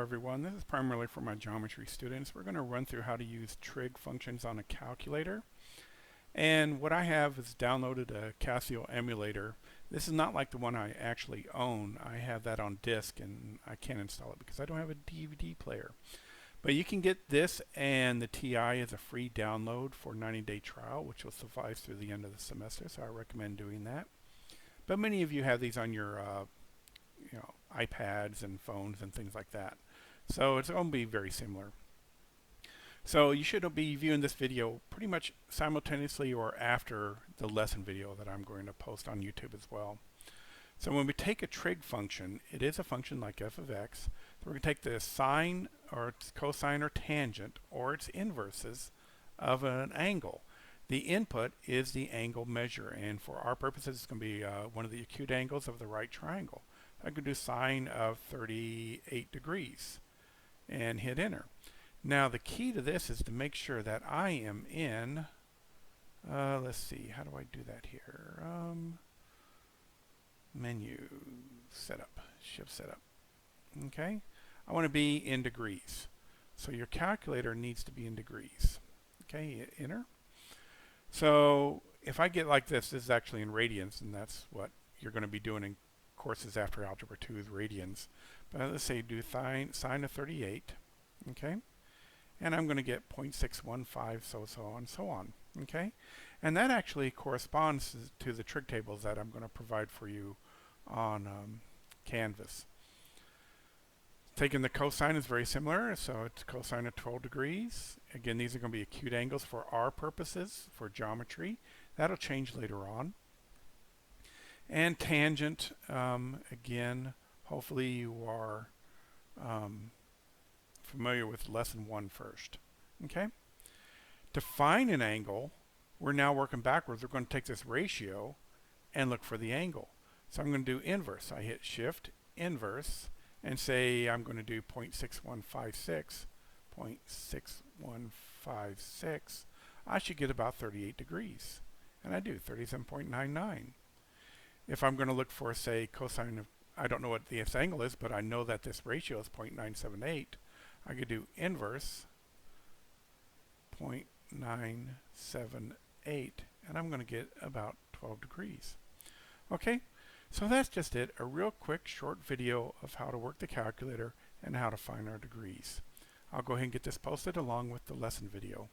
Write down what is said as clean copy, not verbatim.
everyone, this is primarily for my geometry students. We're going to run through how to use trig functions on a calculator. And what I have is downloaded a Casio emulator. This is not like the one I actually own. I have that on disk and I can't install it because I don't have a DVD player. But you can get this and the TI as a free download for 90-day trial, which will suffice through the end of the semester, so I recommend doing that. But many of you have these on your iPads and phones and things like that. So it's going to be very similar. So you should be viewing this video pretty much simultaneously or after the lesson video that I'm going to post on YouTube as well. So when we take a trig function, it is a function like f of x. So we're going to take the sine or its cosine or tangent or its inverses of an angle. The input is the angle measure, and for our purposes it's going to be one of the acute angles of the right triangle. I could do sine of 38 degrees and hit enter. Now the key to this is to make sure that I am in, let's see, how do I do that here? Menu, setup, shift setup. Okay, I want to be in degrees. So your calculator needs to be in degrees. Okay, hit enter. So if I get like this is actually in radians, and that's what you're going to be doing in courses after Algebra 2 is radians. But let's say do sine of 38, okay? And I'm going to get 0.615, so on, so on, okay? And that actually corresponds to the trig tables that I'm going to provide for you on Canvas. Taking the cosine is very similar, so it's cosine of 12 degrees. Again, these are going to be acute angles for our purposes, for geometry. That'll change later on. And tangent, again, hopefully you are familiar with lesson 1 first. Okay? To find an angle, we're now working backwards. We're going to take this ratio and look for the angle. So I'm going to do inverse. I hit shift, inverse, and say I'm going to do 0.6156, 0.6156, I should get about 38 degrees. And I do, 37.99. If I'm going to look for, say, cosine of, I don't know what this angle is, but I know that this ratio is 0.978, I could do inverse 0.978, and I'm going to get about 12 degrees. Okay? So that's just it, a real quick short video of how to work the calculator and how to find our degrees. I'll go ahead and get this posted along with the lesson video.